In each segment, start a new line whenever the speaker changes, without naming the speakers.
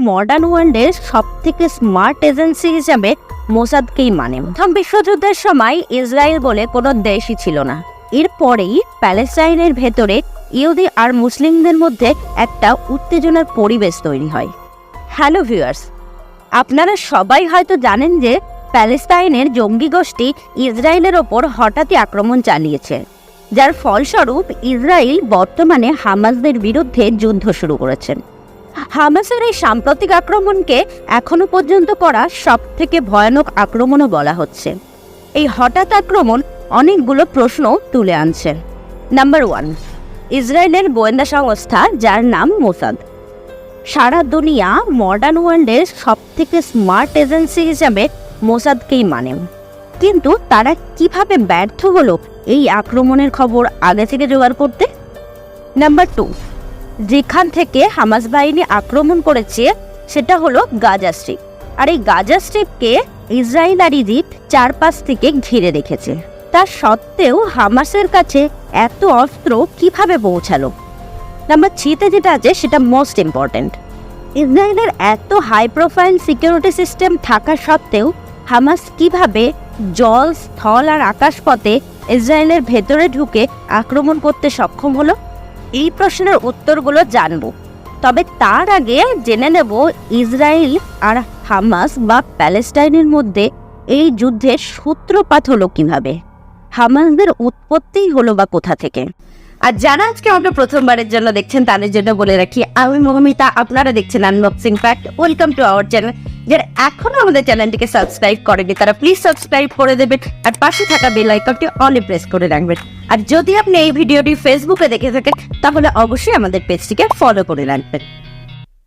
Modern ওয়ার্ল্ডের সবথেকে smart agency হিসাবে মোসাদকেই মানে। প্রথম বিশ্বযুদ্ধের সময় ইসরায়েল বলে কোনো দেশই ছিল না। এরপরেই প্যালেস্টাইনের ভেতরে ইহুদি আর মুসলিমদের মধ্যে একটা উত্তেজনার পরিবেশ তৈরি হয়। হ্যালো ভিউয়ার্স, আপনারা সবাই হয়তো জানেন যে প্যালেস্টাইনের জঙ্গি গোষ্ঠী ইসরায়েলের ওপর হঠাৎই আক্রমণ চালিয়েছে, যার ফলস্বরূপ ইসরায়েল বর্তমানে হামাসদের বিরুদ্ধে যুদ্ধ শুরু করেছেন। হামাসের এই সাম্প্রতিক আক্রমণকে এখনো পর্যন্ত করা সবথেকে ভয়ানক আক্রমণও বলা হচ্ছে। এই হঠাৎ আক্রমণ অনেকগুলো প্রশ্ন তুলে আনছে। নাম্বার 1, ইসরায়েলের গোয়েন্দা সংস্থা যার নাম মোসাদ। সারা দুনিয়া মডার্ন ওয়ার্ল্ডের সবথেকে স্মার্ট এজেন্সি হিসাবে মোসাদকেই মানে, কিন্তু তারা কিভাবে ব্যর্থ হলো এই আক্রমণের খবর আগে থেকে জোগাড় করতে? নাম্বার 2, যেখান থেকে হামাস বাহিনী আক্রমণ করেছে সেটা হলো গাজা স্ট্রিপ, আর এই গাজা স্ট্রিপকে ইসরায়েল আর ইজিপ্ট চারপাশ থেকে ঘিরে রেখেছে। তা সত্ত্বেও হামাসের কাছে এত অস্ত্র কিভাবে পৌঁছালো? নাম্বার 3তে যেটা আছে সেটা মোস্ট ইম্পর্টেন্ট। ইসরায়েলের এত হাই প্রোফাইল সিকিউরিটি সিস্টেম থাকা সত্ত্বেও হামাস কিভাবে জল, স্থল আর আকাশপথে ইসরায়েলের ভেতরে ঢুকে আক্রমণ করতে সক্ষম হলো? এই প্রশ্নের উত্তরগুলো জানব, তবে তার আগে জেনে নেব ইসরায়েল আর হামাস বা প্যালেস্টাইনের মধ্যে এই যুদ্ধের সূত্রপাত হলো কিভাবে, হামাসদের উৎপত্তি হলো বা কোথা থেকে। আর যারা আজকে আমরা প্রথমবারের জন্য দেখছেন তাদের জন্য বলে রাখি, আমি মৌমিতা, আপনারা দেখছেন unboxing fact. Welcome to our channel. যারা এখনো আমাদের চ্যানেলটিকে সাবস্ক্রাইব করেনি তারা প্লিজ সাবস্ক্রাইব করে দেবেন আর পাশে থাকা বেল আইকনটি অলে প্রেস করে রাখবেন। আর যদি আপনি এই ভিডিওটি ফেসবুকে দেখে থাকেন তাহলে অবশ্যই আমাদের পেজটিকে ফলো করে রাখবেন।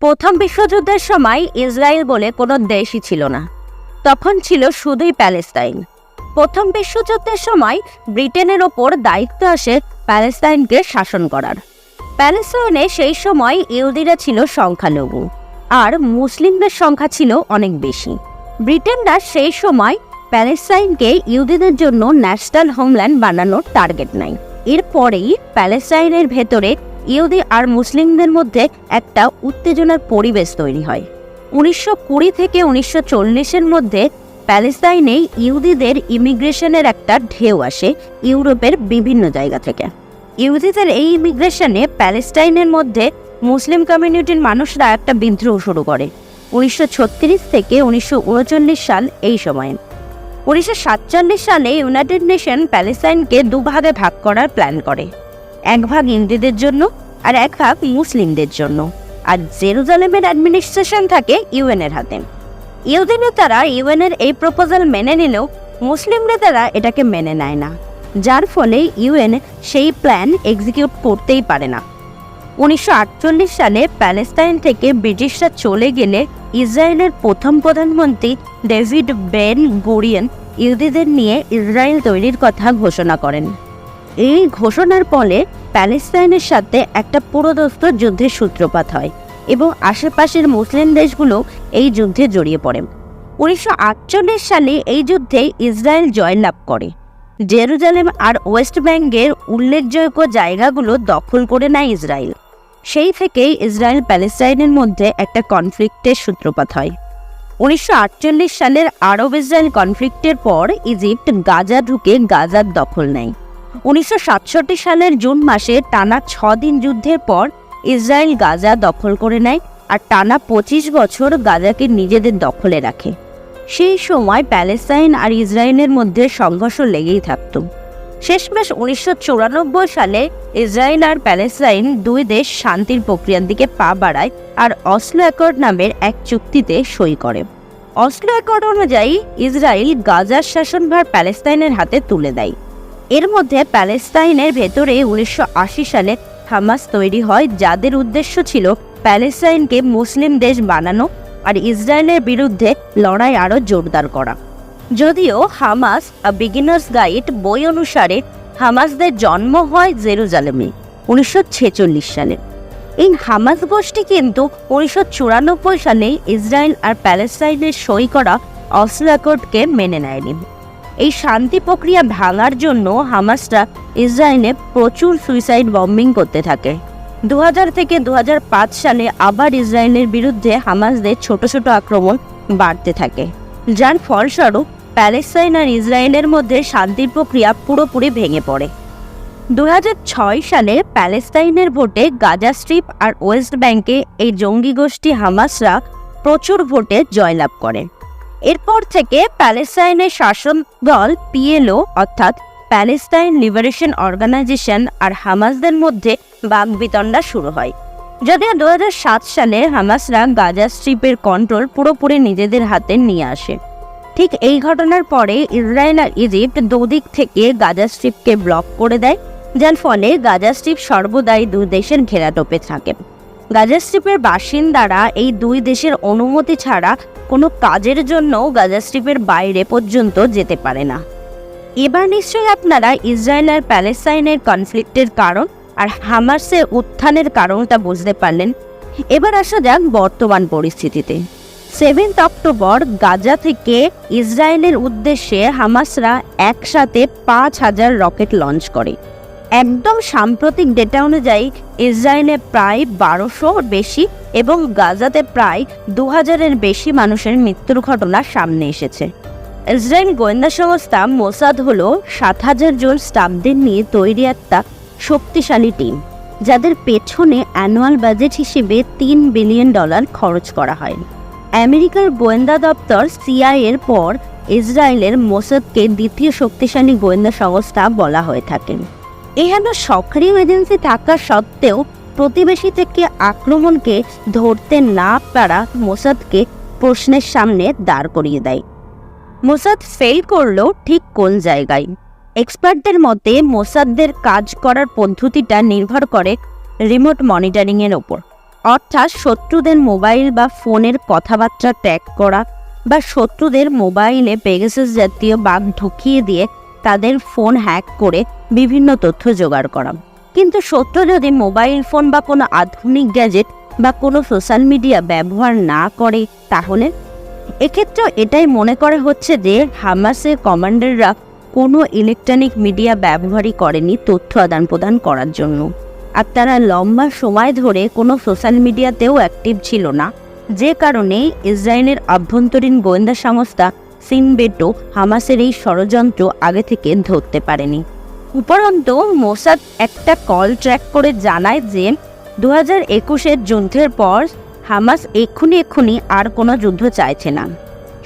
প্রথম বিশ্বযুদ্ধের সময় ইসরায়েল বলে কোনো দেশই ছিল না, তখন ছিল শুধুই প্যালেস্টাইন। প্রথম বিশ্বযুদ্ধের সময় ব্রিটেনের ওপর দায়িত্ব আসে প্যালেস্টাইনকে শাসন করার। প্যালেস্টাইনে সেই সময় ইহুদিরা ছিল সংখ্যালঘু আর মুসলিমদের সংখ্যা ছিল অনেক বেশি। ব্রিটেনরা সেই সময় প্যালেস্টাইনকে ইহুদিদের জন্য ন্যাশনাল হোমল্যান্ড বানানোর টার্গেট নেয়। এরপরেই প্যালেস্টাইনের ভেতরে ইহুদি আর মুসলিমদের মধ্যে একটা উত্তেজনার পরিবেশ তৈরি হয়। 1920 থেকে 1940-এর মধ্যে প্যালেস্টাইনে ইহুদিদের ইমিগ্রেশনের একটা ঢেউ আসে ইউরোপের বিভিন্ন জায়গা থেকে। ইহুদিদের এই ইমিগ্রেশনে প্যালেস্টাইনের মধ্যে মুসলিম কমিউনিটির মানুষরা একটা বিদ্রোহ শুরু করে 1936 থেকে 1939 সাল এই সময়ে। 1947 সালে ইউনাইটেড নেশন প্যালেস্টাইনকে দুভাগে ভাগ করার প্ল্যান করে, এক ভাগ ইহুদিদের জন্য আর এক ভাগ মুসলিমদের জন্য। আর জেরুজালেমের অ্যাডমিনিস্ট্রেশন থাকে ইউএনের হাতে। ইহুদি নেতারা ইউএনের এই প্রপোজাল মেনে নিলেও মুসলিম নেতারা এটাকে মেনে নেয় না, যার ফলে ইউএন সেই প্ল্যান এক্সিকিউট করতেই পারে না। 1948 সালে প্যালেস্টাইন থেকে ব্রিটিশরা চলে গেলে ইসরায়েলের প্রথম প্রধানমন্ত্রী ডেভিড বেন গুরিয়ন ইহুদিদের নিয়ে ইসরায়েল তৈরির কথা ঘোষণা করেন। এই ঘোষণার ফলে প্যালেস্টাইনের সাথে একটা পুরোদস্ত যুদ্ধের সূত্রপাত হয় এবং আশেপাশের মুসলিম দেশগুলো এই যুদ্ধে জড়িয়ে পড়ে। 1948 সালে এই যুদ্ধে ইসরায়েল জয়লাভ করে। জেরুজালেম আর ওয়েস্ট ব্যাঙ্কের উল্লেখযোগ্য জায়গাগুলো দখল করে নেয় ইসরায়েল। সেই থেকেই ইসরায়েল প্যালেস্টাইনের মধ্যে একটা কনফ্লিক্টের সূত্রপাত হয়। 1948 সালের আরব ইসরায়েল কনফ্লিক্টের পর ইজিপ্ট গাজা ঢুকে গাজার দখল নেয়। 1967 সালের জুন মাসে টানা 6 দিন যুদ্ধের পর ইসরায়েল গাজা দখল করে নেয় আর টানা 25 বছর গাজাকে নিজেদের দখলে রাখে। সেই সময় প্যালেস্টাইন আর ইসরায়েলের মধ্যে সংঘর্ষ লেগেই থাকত। শেষমেশ 1994 সালে ইসরায়েল আর প্যালেস্টাইন দুই দেশ শান্তির প্রক্রিয়ার দিকে পা বাড়ায় আর অসলো অ্যাকর্ড নামের এক চুক্তিতে সই করে। অসলো অ্যাকর্ড অনুযায়ী ইসরায়েল গাজার শাসনভার প্যালেস্টাইনের হাতে তুলে দেয়। এর মধ্যে প্যালেস্টাইনের ভেতরে 1980 সালে হামাস তৈরি হয়, যাদের উদ্দেশ্য ছিল প্যালেস্টাইনকে মুসলিম দেশ বানানো আর ইসরায়েলের বিরুদ্ধে লড়াই আরও জোরদার করা। যদিও হামাস আ বিগিনার্স গাইড বই অনুসারে হামাসদের জন্ম হয় জেরুজালেমে 1946 সালে। এই হামাস গোষ্ঠী কিন্তু 1994 সালে ইসরায়েল আর প্যালেস্টাইনের সই করা অসলো অ্যাকর্ডকে মেনে নেয়নি। এই শান্তি প্রক্রিয়া ভাঙার জন্য হামাসরা ইসরায়েলে প্রচুর সুইসাইড বম্বিং করতে থাকে। 2000 থেকে 2005 সালে আবার ইসরায়েলের বিরুদ্ধে হামাসদের ছোট ছোট আক্রমণ বাড়তে থাকে, যার ফলস্বরূপ প্যালেস্টাইন আর ইসরায়েলের মধ্যে শান্তির প্রক্রিয়া পুরোপুরি ভেঙে পড়ে। 2006 সালে প্যালেস্টাইনের ভোটে গাজা স্ট্রিপ আর ওয়েস্ট ব্যাংকে এই জঙ্গি গোষ্ঠী হামাসরা প্রচুর ভোটে জয়লাভ করে। এরপর থেকে প্যালেস্টাইনের শাসক দল পিএলও অর্থাৎ প্যালেস্টাইন লিবারেশন অর্গানাইজেশন আর হামাসদের মধ্যে বাকবিতণ্ডা শুরু হয়। যদিও 2007 সালে হামাসরা গাজা স্ট্রিপের কন্ট্রোল পুরোপুরি নিজেদের হাতে নিয়ে আসে। ঠিক এই ঘটনার পরে ইসরায়েল আর ইজিপ্ট দুদিক থেকে গাজা স্ট্রিপকে ব্লক করে দেয়, যার ফলে গাজা স্ট্রিপ সর্বদাই দুই দেশের ঘেরাটোপে থাকে। গাজা স্ট্রিপের বাসিন্দারা এই দুই দেশের অনুমতি ছাড়া কোনো কাজের জন্য গাজা স্ট্রিপের বাইরে পর্যন্ত যেতে পারে না। এবার নিশ্চয়ই আপনারা ইসরায়েল আর প্যালেস্টাইনের কনফ্লিক্টের কারণ আর হামাসের উত্থানের কারণটা বুঝতে পারলেন। এবার আসা যাক বর্তমান পরিস্থিতিতে। 7 অক্টোবর গাজা থেকে ইসরায়েলের উদ্দেশ্যে হামাসরা একসাথে 5000 রকেট লঞ্চ করে। একদম সাম্প্রতিক ডেটা অনুযায়ী ইসরায়েলে প্রায় 1200 বেশি এবং গাজাতে প্রায় 2000-এর বেশি মানুষের মৃত্যুর ঘটনা সামনে এসেছে। ইসরায়েল গোয়েন্দা সংস্থা মোসাদ হলো 7000 জন স্টাফদের নিয়ে তৈরি একটা শক্তিশালী টিম, যাদের পেছনে অ্যানুয়াল বাজেট হিসেবে $3 বিলিয়ন খরচ করা হয়। আমেরিকার গোয়েন্দা দপ্তর সিআইএর পর ইসরায়েলের মোসাদকে দ্বিতীয় শক্তিশালী গোয়েন্দা সংস্থা বলা হয়ে থাকে। এখানে সক্রিয় এজেন্সি থাকা সত্ত্বেও প্রতিবেশী থেকে আক্রমণকে ধরতে না পারা মোসাদকে প্রশ্নের সামনে দাঁড় করিয়ে দেয়। মোসাদ ফেল করলো ঠিক কোন জায়গায়? এক্সপার্টদের মতে মোসাদদের কাজ করার পদ্ধতিটা নির্ভর করে রিমোট মনিটরিংয়ের ওপর, অর্থাৎ শত্রুদের মোবাইল বা ফোনের কথাবার্তা ট্র্যাক করা বা শত্রুদের মোবাইলে পেগাসাস জাতীয় বাগ ঢুকিয়ে দিয়ে তাদের ফোন হ্যাক করে বিভিন্ন তথ্য জোগাড় করা। কিন্তু শত্রু যদি মোবাইল ফোন বা কোনো আধুনিক গ্যাজেট বা কোনো সোশ্যাল মিডিয়া ব্যবহার না করে, তাহলে এক্ষেত্রে এটাই মনে করা হচ্ছে যে হামাসের কমান্ডাররা কোনো ইলেকট্রনিক মিডিয়া ব্যবহারই করেনি তথ্য আদান প্রদান করার জন্য, আর তারা লম্বা সময় ধরে কোনো সোশ্যাল মিডিয়াতেও অ্যাক্টিভ ছিল না, যে কারণে ইসরায়েলের আভ্যন্তরীণ গোয়েন্দা সংস্থা সিনবেটো হামাসের এই ষড়যন্ত্র আগে থেকে ধরতে পারেনি। উপরন্তু মোসাদ একটা কল ট্র্যাক করে জানায় যে 2021-এর যুদ্ধের পর হামাস এক্ষুনি আর কোনো যুদ্ধ চাইছে না।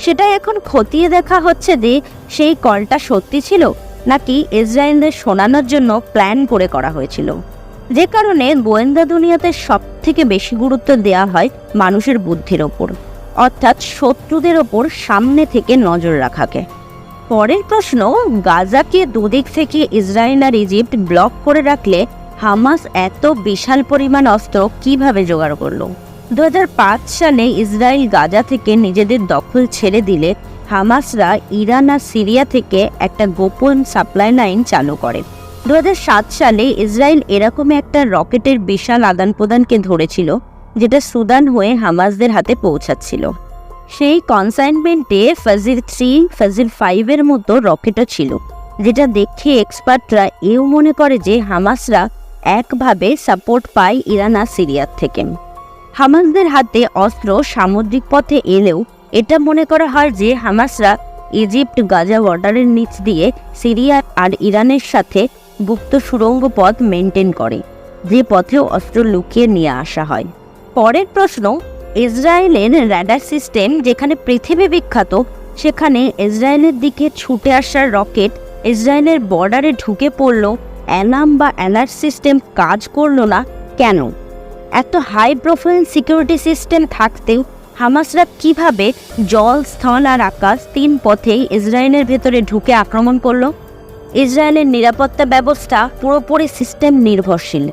সেটা এখন খতিয়ে দেখা হচ্ছে যে সেই কলটা সত্যি ছিল নাকি ইসরায়েলদের শোনানোর জন্য প্ল্যান করে করা হয়েছিল, যে কারণে গোয়েন্দা দুনিয়াতে সবথেকে বেশি গুরুত্ব দেওয়া হয় মানুষের বুদ্ধির ওপর, অর্থাৎ শত্রুদের ওপর সামনে থেকে নজর রাখাকে। পরের প্রশ্ন, গাজাকে দুদিক থেকে ইসরায়েল আর ইজিপ্ট ব্লক করে রাখলে হামাস এত বিশাল পরিমাণ অস্ত্র কিভাবে জোগাড় করলো? 2005 সালে ইসরায়েল গাজা থেকে নিজেদের দখল ছেড়ে দিলে হামাসরা ইরান আর সিরিয়া থেকে একটা গোপন সাপ্লাই লাইন চালু করে। 2007 সালে ইসরায়েল এরকম একটা রকেটের বিশাল আদান প্রদানকে ধরেছিল, যেটা সুদান হয়ে হামাসদের হাতে পৌঁছাচ্ছিল। সেই কনসাইনমেন্টে ফাজিল 3, ফাজিল 5-এর মতো রকেটও ছিল, যেটা দেখে এক্সপার্টরা এও মনে করে যে হামাসরা একভাবে সাপোর্ট পায় ইরান আর সিরিয়ার থেকে। হামাসদের হাতে অস্ত্র সামুদ্রিক পথে এলেও এটা মনে করা হয় যে হামাসরা ইজিপ্ট গাজা বর্ডারের নিচ দিয়ে সিরিয়া আর ইরানের সাথে গুপ্ত সুড়ঙ্গ পথ মেনটেন করে, যে পথেও অস্ত্র লুকিয়ে নিয়ে আসা হয়। পরের প্রশ্ন, ইসরায়েলের র্যাডার সিস্টেম যেখানে পৃথিবী বিখ্যাত, সেখানে ইসরায়েলের দিকে ছুটে আসার রকেট ইসরায়েলের বর্ডারে ঢুকে পড়ল, অ্যালার্ম বা অ্যালার্ট সিস্টেম কাজ করলো না কেন? এত হাই প্রোফাইল সিকিউরিটি সিস্টেম থাকতেও হামাসরা কিভাবে জল, স্থল আর আকাশ 3 পথেই ইসরায়েলের ভেতরে ঢুকে আক্রমণ করলো? ইসরায়েলের নিরাপত্তা ব্যবস্থা পুরোপুরি সিস্টেম নির্ভরশীল,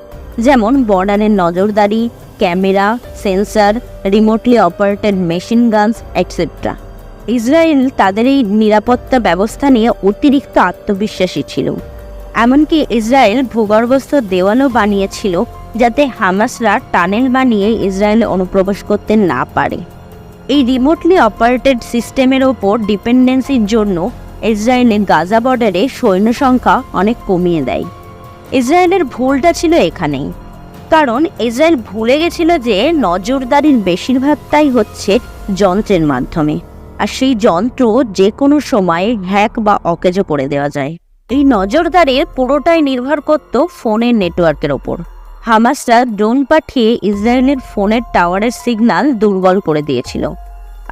যেমন বর্ডারের নজরদারি, camera, sensor, remotely operated machine guns etcetera. Israel তাদের এই নিরাপত্তা ব্যবস্থা নিয়ে অতিরিক্ত আত্মবিশ্বাসী ছিল। এমনকি ইসরায়েল ভূগর্ভস্থ দেওয়ালও বানিয়েছিল, যাতে হামাসরা টানেল বানিয়ে ইসরায়েলে অনুপ্রবেশ করতে না পারে। এই রিমোটলি অপারেটেড সিস্টেমের ওপর ডিপেন্ডেন্সির জন্য ইসরায়েলের গাজা বর্ডারে সৈন্য সংখ্যা অনেক কমিয়ে দেয়। ইসরায়েলের ভুলটা ছিল এখানেই। কারণ ইসরায়েল ভুলে গেছিল যে নজরদারির বেশিরভাগটাই হচ্ছে যন্ত্রের মাধ্যমে, আর সেই যন্ত্র যে কোনো সময় হ্যাক বা অকেজো করে দেওয়া যায়। এই নজরদারির পুরোটাই নির্ভর করত ফোনের নেটওয়ার্কের ওপর। হামাসরা ড্রোন পাঠিয়ে ইসরায়েলের ফোনের টাওয়ারের সিগন্যাল দুর্বল করে দিয়েছিল,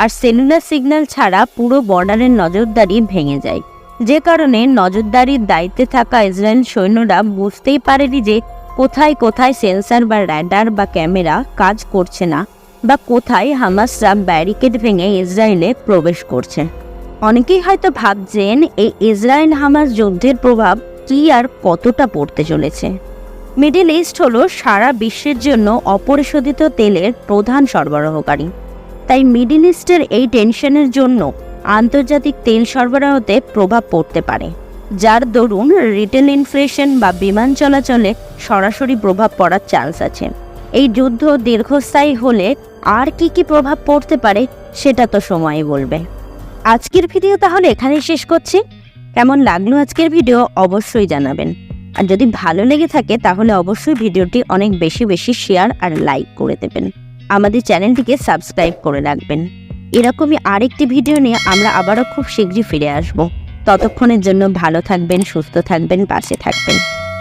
আর সেলুলার সিগন্যাল ছাড়া পুরো বর্ডারের নজরদারি ভেঙে যায়, যে কারণে নজরদারির দায়িত্বে থাকা ইসরায়েল সৈন্যরা বুঝতেই পারেনি যে কোথায় কোথায় সেন্সার বা র্যাডার বা ক্যামেরা কাজ করছে না, বা কোথায় হামাসরা ব্যারিকেড ভেঙে ইসরায়েলে প্রবেশ করছে। অনেকেই হয়তো ভাবছেন এই ইসরায়েল হামাস যুদ্ধের প্রভাব কি আর কতটা পড়তে চলেছে। মিডল ইস্ট হলো সারা বিশ্বের জন্য অপরিশোধিত তেলের প্রধান সরবরাহকারী, তাই মিডল ইস্টের এই টেনশনের জন্য আন্তর্জাতিক তেল সরবরাহতে প্রভাব পড়তে পারে, যার দরুন রিটেল ইনফ্লেশন বা বিমান চলাচলে সরাসরি প্রভাব পড়ার চান্স আছে। এই যুদ্ধ দীর্ঘস্থায়ী হলে আর কি প্রভাব পড়তে পারে সেটা তো সময়ই বলবে। আজকের ভিডিও তাহলে এখানেই শেষ করছি। কেমন লাগলো আজকের ভিডিও অবশ্যই জানাবেন, আর যদি ভালো লেগে থাকে তাহলে অবশ্যই ভিডিওটি অনেক বেশি বেশি শেয়ার আর লাইক করে দেবেন। আমাদের চ্যানেলটিকে সাবস্ক্রাইব করে রাখবেন। এরকমই আরেকটি ভিডিও নিয়ে আমরা আবারও খুব শীঘ্রই ফিরে আসব। ততক্ষণের জন্য ভালো থাকবেন, সুস্থ থাকবেন, পাশে থাকবেন।